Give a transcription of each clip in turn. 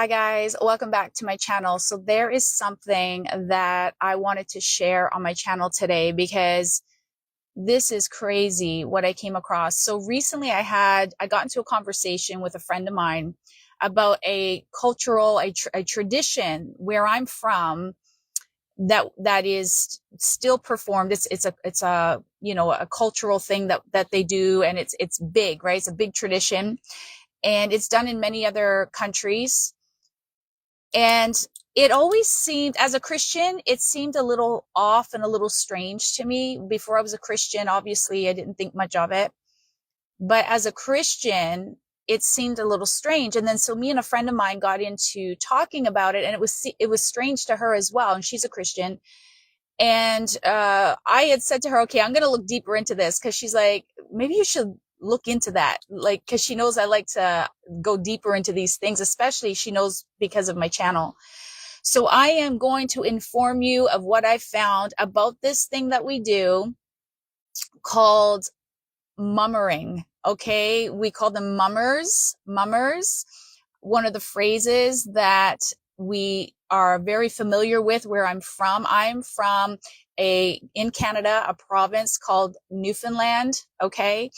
Hi guys, welcome back to my channel. So there is something that I wanted to share on my channel today because this is crazy what I came across. So recently I got into a conversation with a friend of mine about a tradition where I'm from that is still performed. It's a a cultural thing that they do, and it's big, right? It's a big tradition, and it's done in many other countries. And it always seemed, as a Christian, it seemed a little off and a little strange to me. Before I was a Christian, obviously, I didn't think much of it. But as a Christian, it seemed a little strange. And then so me and a friend of mine got into talking about it, and it was strange to her as well. And she's a Christian. And I had said to her, okay, I'm going to look deeper into this, because she's like, maybe you should look into that. Like, because she knows I like to go deeper into these things, especially she knows because of my channel. So I am going to inform you of what I found about this thing that we do called mummering. Okay. We call them mummers. One of the phrases that we are very familiar with where I'm from. I'm from in Canada, a province called Newfoundland. Okay.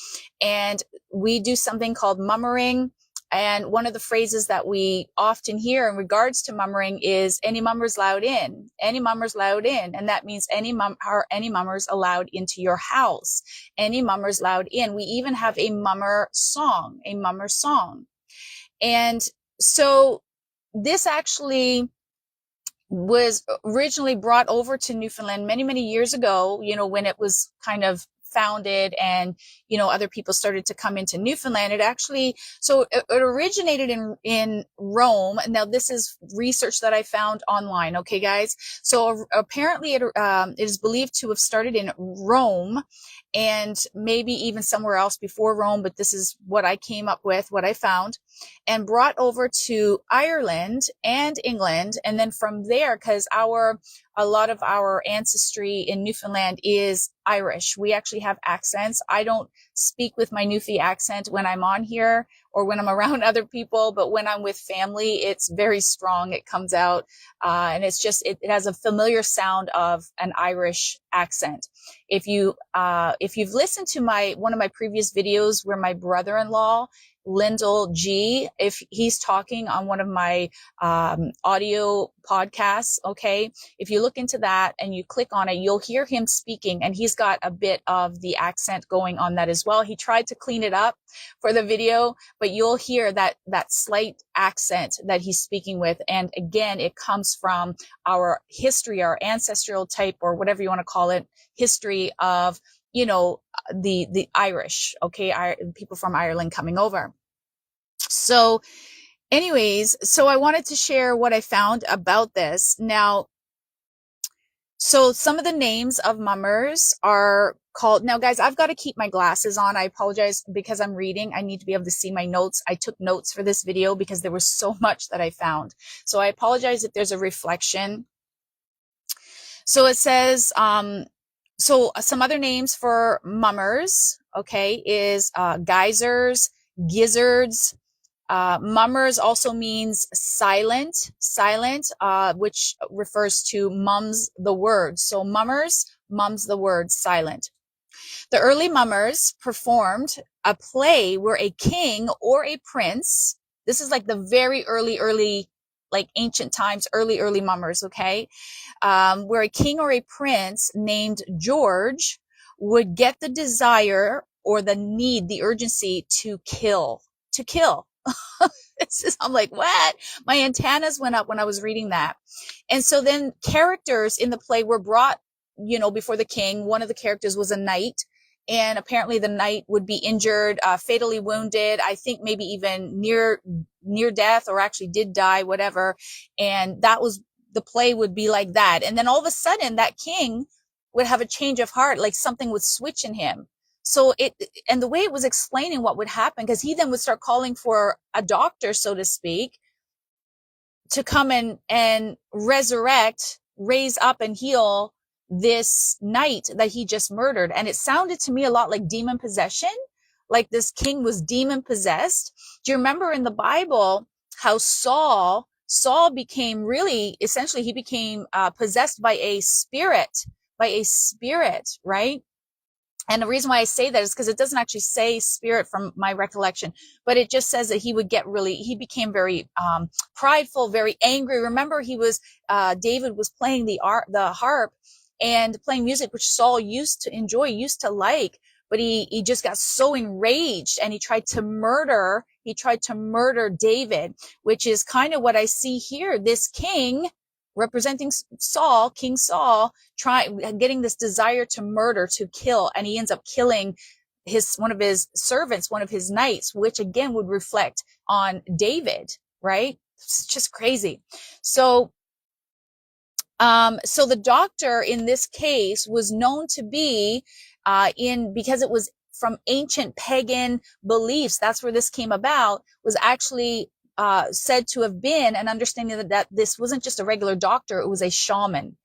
And we do something called mummering. And one of the phrases that we often hear in regards to mummering is any mummers allowed in, any mummers allowed in. And that means any mummers allowed into your house, any mummers allowed in. We even have a mummer song. And so this actually was originally brought over to Newfoundland many, many years ago, when it was kind of founded, and other people started to come into Newfoundland. It originated in Rome. Now this is research that I found online. Okay, guys. So apparently it is believed to have started in Rome, and maybe even somewhere else before Rome, but this is what I came up with, what I found, and brought over to Ireland and England. And then from there, because a lot of our ancestry in Newfoundland is Irish. We actually have accents. I don't speak with my Newfie accent when I'm on here or when I'm around other people, but when I'm with family, it's very strong. It comes out, and it has a familiar sound of an Irish accent. If you've listened to one of my previous videos where my brother-in-law, Lyndall G, if he's talking on one of my audio podcasts, okay, if you look into that and you click on it, you'll hear him speaking, and he's got a bit of the accent going on that as well. He tried to clean it up for the video, but you'll hear that slight accent that he's speaking with. And again, it comes from our history, our ancestral type, or whatever you want to call it, history of the Irish, okay, people from Ireland coming over. So anyways, so I wanted to share what I found about this. Now, so some of the names of mummers are called, now guys, I've got to keep my glasses on. I apologize because I'm reading. I need to be able to see my notes. I took notes for this video because there was so much that I found. So I apologize if there's a reflection. So it says, so some other names for mummers, okay, is geysers, gizzards. Mummers also means silent, which refers to mums the word. So mummers, mums the word, silent. The early mummers performed a play where a king or a prince, this is like the very early, like ancient times, early mummers, okay? Where a king or a prince named George would get the desire or the need, the urgency to kill. I'm like, what? My antennas went up when I was reading that. And so then characters in the play were brought, before the king. One of the characters was a knight, and apparently the knight would be injured, fatally wounded, I think maybe even near death, or actually did die, whatever. And the play would be like that. And then all of a sudden that king would have a change of heart, like something would switch in him. So and the way it was explaining what would happen, because he then would start calling for a doctor, so to speak, to come and resurrect, raise up and heal this knight that he just murdered. And it sounded to me a lot like demon possession, like this king was demon possessed. Do you remember in the Bible how Saul Saul became really, essentially, he became possessed by a spirit, right? And the reason why I say that is because it doesn't actually say spirit from my recollection, but it just says that he became very prideful, very angry. Remember, David was playing the harp and playing music, which Saul used to enjoy, used to like, but he just got so enraged and he tried to murder David, which is kind of what I see here. This king representing Saul, King Saul, getting this desire to murder, to kill, and he ends up killing one of his servants, one of his knights, which again would reflect on David, right? It's just crazy. So the doctor in this case was known to be because it was from ancient pagan beliefs. That's where this came about, was actually said to have been an understanding that this wasn't just a regular doctor, it was a shaman,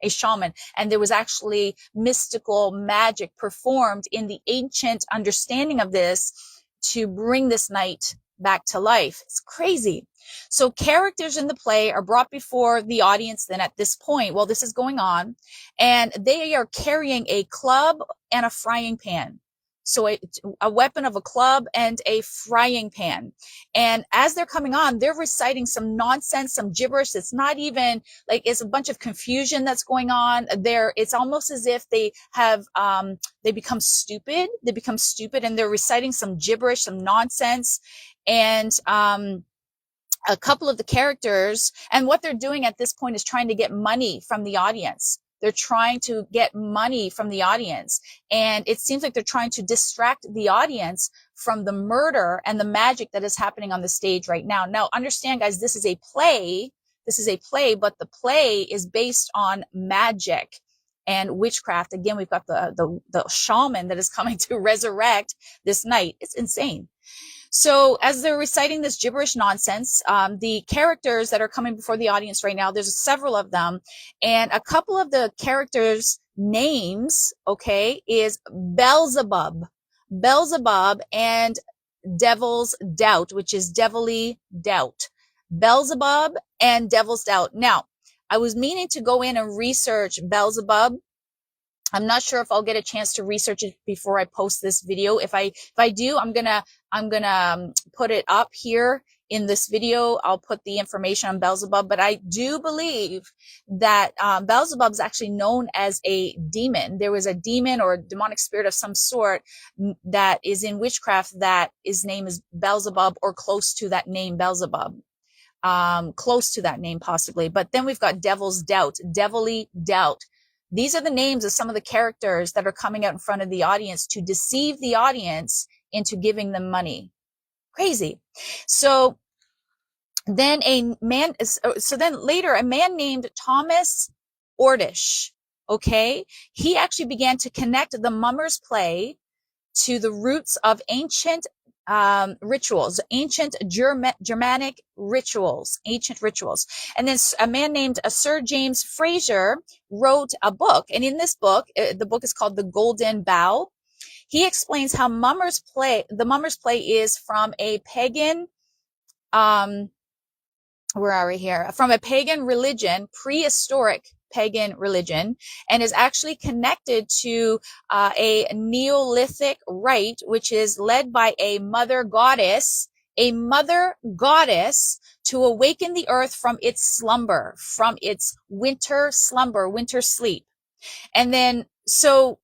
and there was actually mystical magic performed in the ancient understanding of this to bring this knight back to life. It's crazy. So characters in the play are brought before the audience then at this point while this is going on, and they are carrying a club and a frying pan. So a weapon of a club and a frying pan. And as they're coming on, they're reciting some nonsense, some gibberish. It's not even like, it's a bunch of confusion that's going on there. It's almost as if they have, they become stupid and they're reciting some gibberish, some nonsense. And, a couple of the characters, and what they're doing at this point is trying to get money from the audience. They're trying to get money from the audience. And it seems like they're trying to distract the audience from the murder and the magic that is happening on the stage right now. Now, understand, guys, this is a play, but the play is based on magic and witchcraft. Again, we've got the shaman that is coming to resurrect this knight. It's insane. So as they're reciting this gibberish nonsense, the characters that are coming before the audience right now, there's several of them, and a couple of the characters' names, okay, is Beelzebub and Devil's Doubt, which is devilly doubt. Beelzebub and Devil's Doubt. Now, I was meaning to go in and research Beelzebub. I'm not sure if I'll get a chance to research it before I post this video. If I do, I'm gonna put it up here in this video. I'll put the information on Beelzebub, but I do believe that Beelzebub is actually known as a demon. There was a demon or a demonic spirit of some sort that is in witchcraft that his name is Beelzebub, or close to that name, Beelzebub. Close to that name possibly. But then we've got Devil's Doubt, devilly doubt. These are the names of some of the characters that are coming out in front of the audience to deceive the audience into giving them money. Crazy. So then later a man named Thomas Ordish, okay, he actually began to connect the Mummers play to the roots of ancient rituals, ancient Germanic rituals, And then a man named Sir James Fraser wrote a book. And in this book, the book is called The Golden Bough. He explains how the Mummers play is from a pagan, from a pagan religion, prehistoric pagan religion, and is actually connected to a Neolithic rite, which is led by a mother goddess to awaken the earth from its slumber, from its winter sleep. And then, so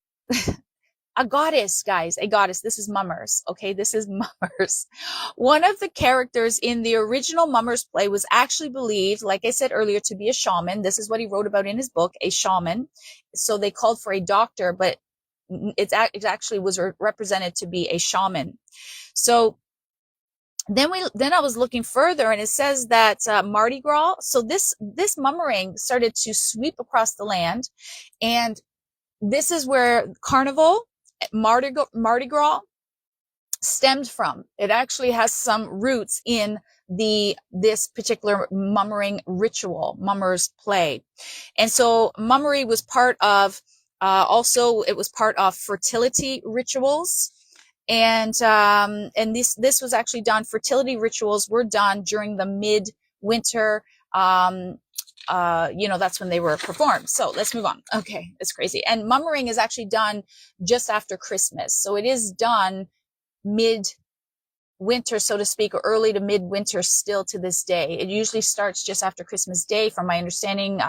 a goddess, guys, a goddess. This is Mummers. Okay, this is Mummers. One of the characters in the original Mummers play was actually believed, like I said earlier, to be a shaman. This is what he wrote about in his book, a shaman. So they called for a doctor, but it actually was represented to be a shaman. So then I was looking further, and it says that Mardi Gras. So this mummering started to sweep across the land, and this is where Carnival, Mardi Gras stemmed from. It actually has some roots in this particular mummering ritual, Mummers play. And so mummery was part of, it was part of fertility rituals. And this was actually done, fertility rituals were done during the midwinter that's when they were performed. So let's move on. Okay, it's crazy. And mummering is actually done just after Christmas. So it is done mid-winter, so to speak, or early to mid-winter still to this day. It usually starts just after Christmas Day, from my understanding,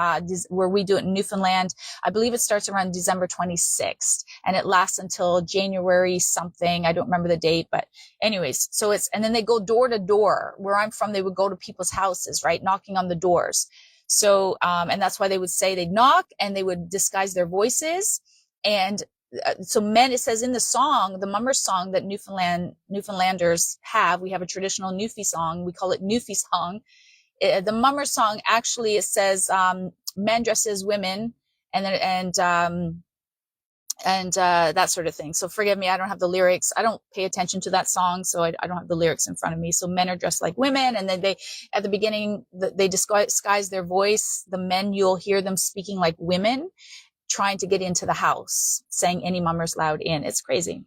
where we do it in Newfoundland. I believe it starts around December 26th, and it lasts until January something. I don't remember the date, but anyways, and then they go door to door. Where I'm from, they would go to people's houses, right? Knocking on the doors. So, and that's why they would say they'd knock and they would disguise their voices. And so men, it says in the song, the mummer song that Newfoundlanders have, we have a traditional Newfie song. We call it Newfie song. The mummer song, actually, it says, men dressed as women and that sort of thing. So forgive me, I don't have the lyrics. I don't pay attention to that song, so I don't have the lyrics in front of me. So men are dressed like women, and then at the beginning, they disguise their voice. The men, you'll hear them speaking like women, trying to get into the house, saying any mummers loud in. It's crazy.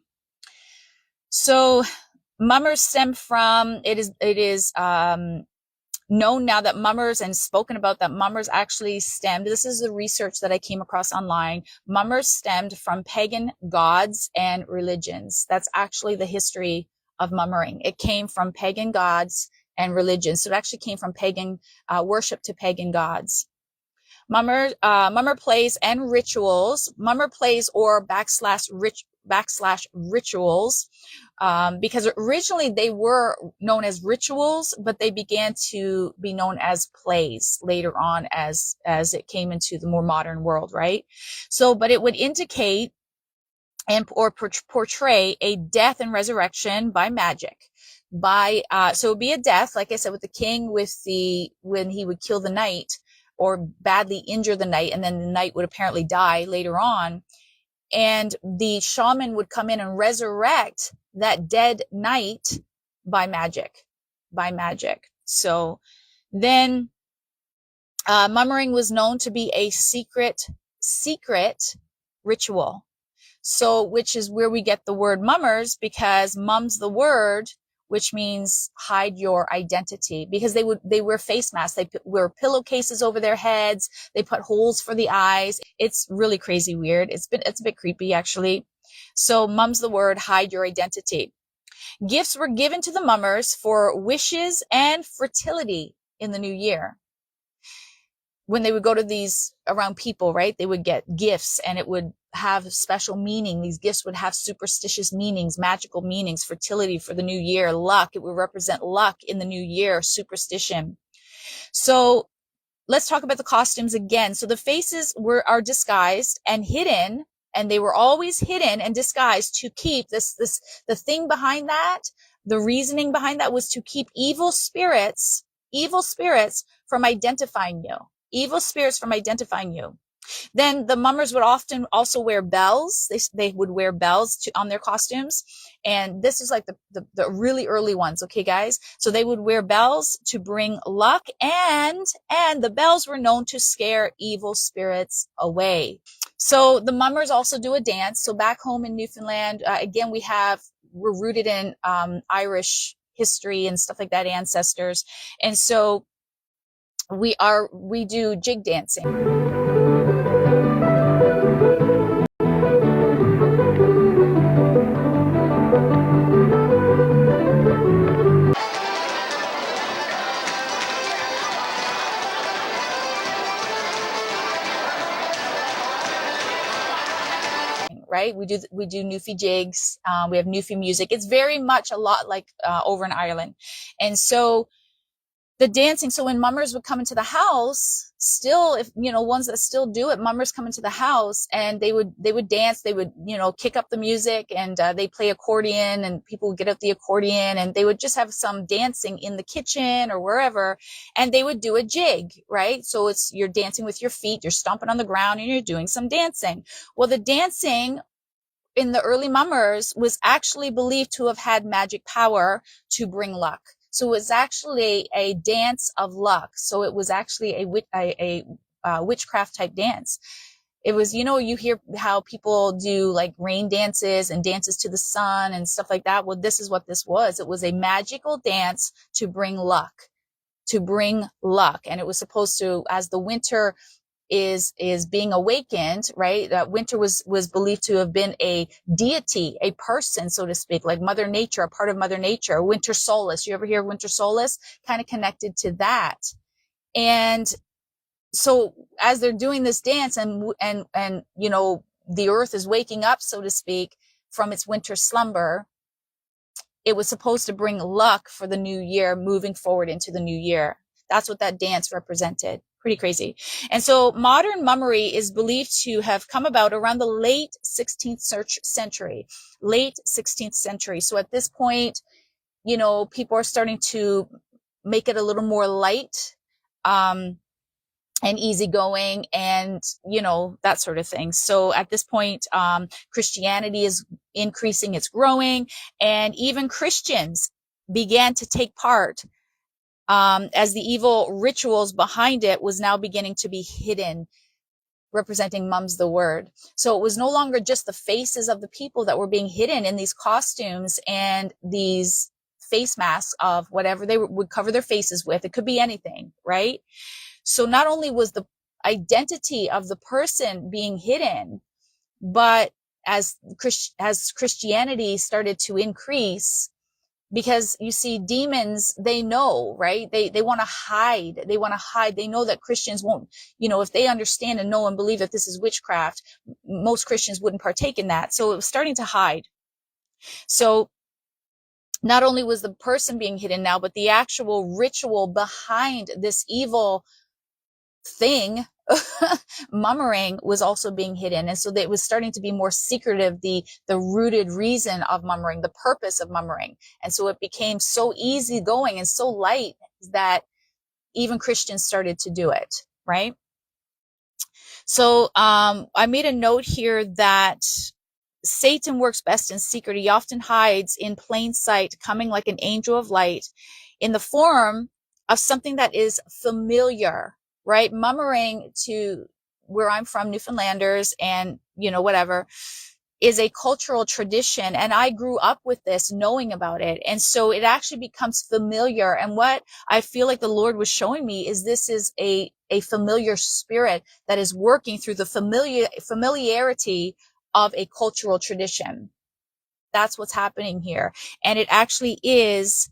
So mummers stem from, it is known now that mummers, and spoken about, that mummers actually stemmed, this is the research that I came across online, mummers stemmed from pagan gods and religions. That's actually the history of mummering. It came from pagan gods and religions. So it actually came from pagan worship to pagan gods. Mummer plays and rituals, mummer plays or backslash rituals, because originally they were known as rituals, but they began to be known as plays later on as it came into the more modern world, right? So, but it would indicate or portray a death and resurrection by magic. So it would be a death, like I said, with the king, when he would kill the knight or badly injure the knight, and then the knight would apparently die later on. And the shaman would come in and resurrect that dead knight by magic. So then, mummering was known to be a secret ritual. So, which is where we get the word mummers, because mum's the word, which means hide your identity, because they wear face masks. They wear pillowcases over their heads. They put holes for the eyes. It's really crazy weird. It's a bit creepy, actually. So mum's the word, hide your identity. Gifts were given to the mummers for wishes and fertility in the new year. When they would go to these around people, right, they would get gifts, and it would have special meaning. These gifts would have superstitious meanings, magical meanings, fertility for the new year, luck. It would represent luck in the new year, superstition. So let's talk about the costumes again. So the faces are disguised and hidden, and they were always hidden and disguised to keep the thing behind that, the reasoning behind that was to keep evil spirits from identifying you. Evil spirits from identifying you. Then the mummers would often also wear bells. They would wear bells on their costumes. And this is like the really early ones. Okay, guys. So they would wear bells to bring luck, and the bells were known to scare evil spirits away. So the mummers also do a dance. So back home in Newfoundland, again, we're rooted in, Irish history and stuff like that, ancestors. And so we do jig dancing. Right? We do Newfie jigs. We have Newfie music. It's very much a lot like, over in Ireland. And so the dancing, so when mummers would come into the house, still, if, ones that still do it, mummers come into the house and they would dance, they would, kick up the music, and they play accordion, and people would get out the accordion, and they would just have some dancing in the kitchen or wherever, and they would do a jig, right? So you're dancing with your feet, you're stomping on the ground, and you're doing some dancing. Well, the dancing in the early mummers was actually believed to have had magic power to bring luck. So it was actually a dance of luck. So it was actually a witchcraft type dance. It was, you hear how people do like rain dances and dances to the sun and stuff like that. Well, this is what this was. It was a magical dance to bring luck to bring luck. And it was supposed to, as the winter is being awakened, right? That winter was believed to have been a deity, a person, so to speak, like Mother Nature, a part of Mother Nature. Winter solace. You ever hear of winter solace? Kind of connected to that. And so as they're doing this dance and you know, the earth is waking up, so to speak, from its winter slumber, it was supposed to bring luck for the new year, moving forward into the new year. That's what that dance represented. Pretty crazy. And so modern mummery is believed to have come about around the late 16th century. So at this point, you know, people are starting to make it a little more light, and easygoing, and, you know, that sort of thing. So at this point, Christianity is increasing, it's growing, and even Christians began to take part, as the evil rituals behind it was now beginning to be hidden, representing mum's the word. So it was no longer just the faces of the people that were being hidden in these costumes and these face masks of whatever they would cover their faces with. It could be anything, right? So not only was the identity of the person being hidden, but as Christianity started to increase, because you see, demons, they know, right? They want to hide. They want to hide. They know that Christians won't, you know, if they understand and know and believe that this is witchcraft, most Christians wouldn't partake in that. So it was starting to hide. So not only was the person being hidden now, but the actual ritual behind this evil thing, mummering, was also being hidden. And so it was starting to be more secretive, the rooted reason of mummering, the purpose of mummering. And so it became so easygoing and so light that even Christians started to do it, right? So I made a note here that Satan works best in secret. He often hides in plain sight, coming like an angel of light in the form of something that is familiar, right? Mummering, to where I'm from, Newfoundlanders, and, you know, whatever, is a cultural tradition. And I grew up with this, knowing about it. And so it actually becomes familiar. And what I feel like the Lord was showing me is this is a familiar spirit that is working through the familiarity of a cultural tradition. That's what's happening here. And it actually is,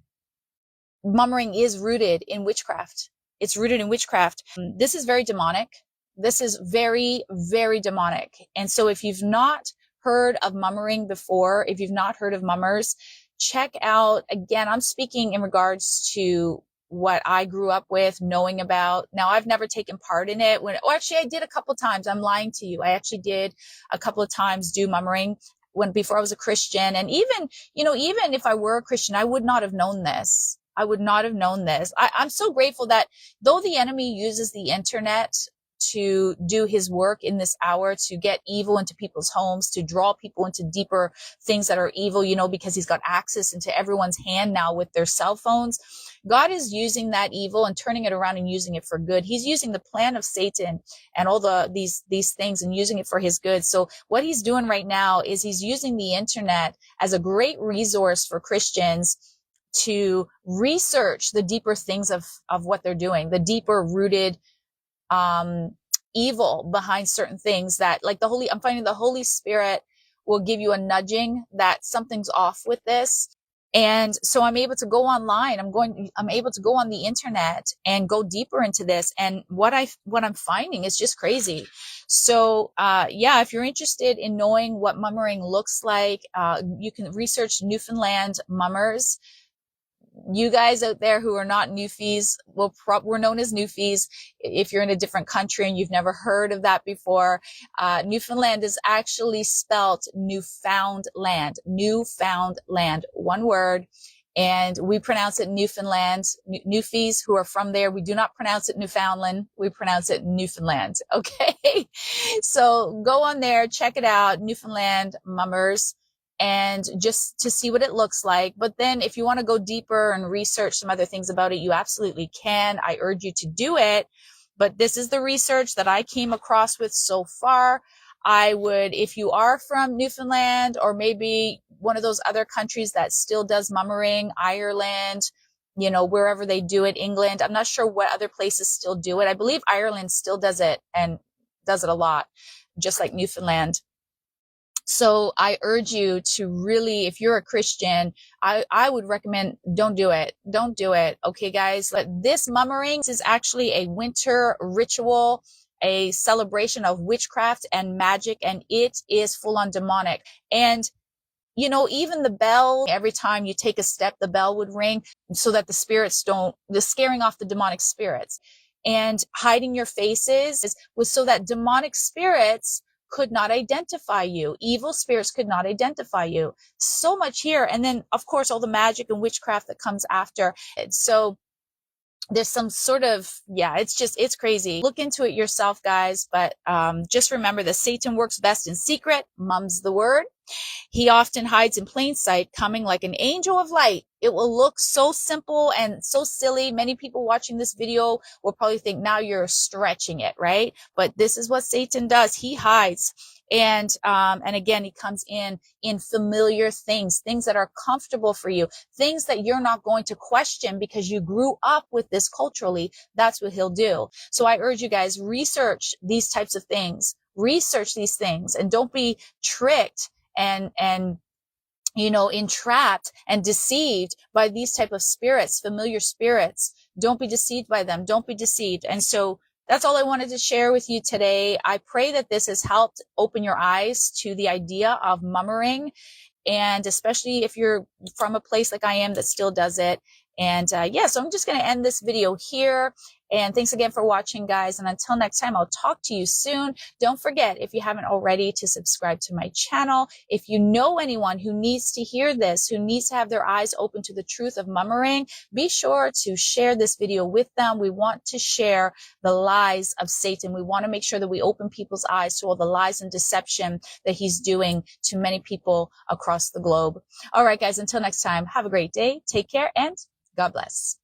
mummering is rooted in witchcraft. It's rooted in witchcraft. This is very demonic. This is very, very demonic. And so if you've not heard of mummering before, if you've not heard of mummers, check out, again, I'm speaking in regards to what I grew up with, knowing about. Now, I've never taken part in it. Actually, I did a couple of times. I'm lying to you. I actually did a couple of times do mummering before I was a Christian. And even, you know, even if I were a Christian, I would not have known this. I would not have known this. I'm so grateful that though the enemy uses the internet to do his work in this hour, to get evil into people's homes, to draw people into deeper things that are evil, you know, because he's got access into everyone's hand now with their cell phones. God is using that evil and turning it around and using it for good. He's using the plan of Satan and all these things and using it for his good. So what he's doing right now is he's using the internet as a great resource for Christians to research the deeper things of what they're doing, the deeper rooted evil behind certain things, that like I'm finding the Holy Spirit will give you a nudging that something's off with this. And so I'm able to go online. I'm able to go on the internet and go deeper into this. And what I'm finding is just crazy. So, yeah, if you're interested in knowing what mummering looks like, you can research Newfoundland mummers. You guys out there who are not Newfies, we're known as Newfies. If you're in a different country and you've never heard of that before, Newfoundland is actually spelt Newfoundland, one word. And we pronounce it Newfoundland. Newfies who are from there, we do not pronounce it Newfoundland. We pronounce it Newfoundland. Okay. So go on there, check it out, Newfoundland mummers, and just to see what it looks like. But then if you want to go deeper and research some other things about it, you absolutely can. I urge you to do it. But this is the research that I came across with so far. I would, if you are from Newfoundland or maybe one of those other countries that still does mummering, Ireland, you know, wherever they do it, England. I'm not sure what other places still do it. I believe Ireland still does it and does it a lot, just like Newfoundland. So I urge you to really, if you're a Christian, I would recommend don't do it. Don't do it. Okay, guys. This mummering is actually a winter ritual, a celebration of witchcraft and magic, and it is full on demonic. And you know, even the bell, every time you take a step, the bell would ring so that the spirits the scaring off the demonic spirits. And hiding your faces was so that demonic spirits could not identify you. Evil spirits could not identify you. So much here. And then, of course, all the magic and witchcraft that comes after. So there's some sort of, yeah, it's crazy. Look into it yourself, guys. But just remember that Satan works best in secret. Mum's the word. He often hides in plain sight, coming like an angel of light. It will look so simple and so silly. Many people watching this video will probably think now you're stretching it, right? But this is what Satan does. He hides. And again, he comes in familiar things that are comfortable for you, things that you're not going to question because you grew up with this culturally. That's what he'll do. So I urge you guys, research these types of things, research these things, and don't be tricked and you know, entrapped and deceived by these type of spirits, familiar spirits. Don't be deceived by them. Don't be deceived. And so that's all I wanted to share with you today. I pray that this has helped open your eyes to the idea of mummering, and especially if you're from a place like I am that still does it. And yeah, so I'm just going to end this video here. And thanks again for watching, guys. And until next time, I'll talk to you soon. Don't forget, if you haven't already, to subscribe to my channel. If you know anyone who needs to hear this, who needs to have their eyes open to the truth of mummering, be sure to share this video with them. We want to share the lies of Satan. We want to make sure that we open people's eyes to all the lies and deception that he's doing to many people across the globe. All right, guys, until next time, have a great day. Take care and God bless.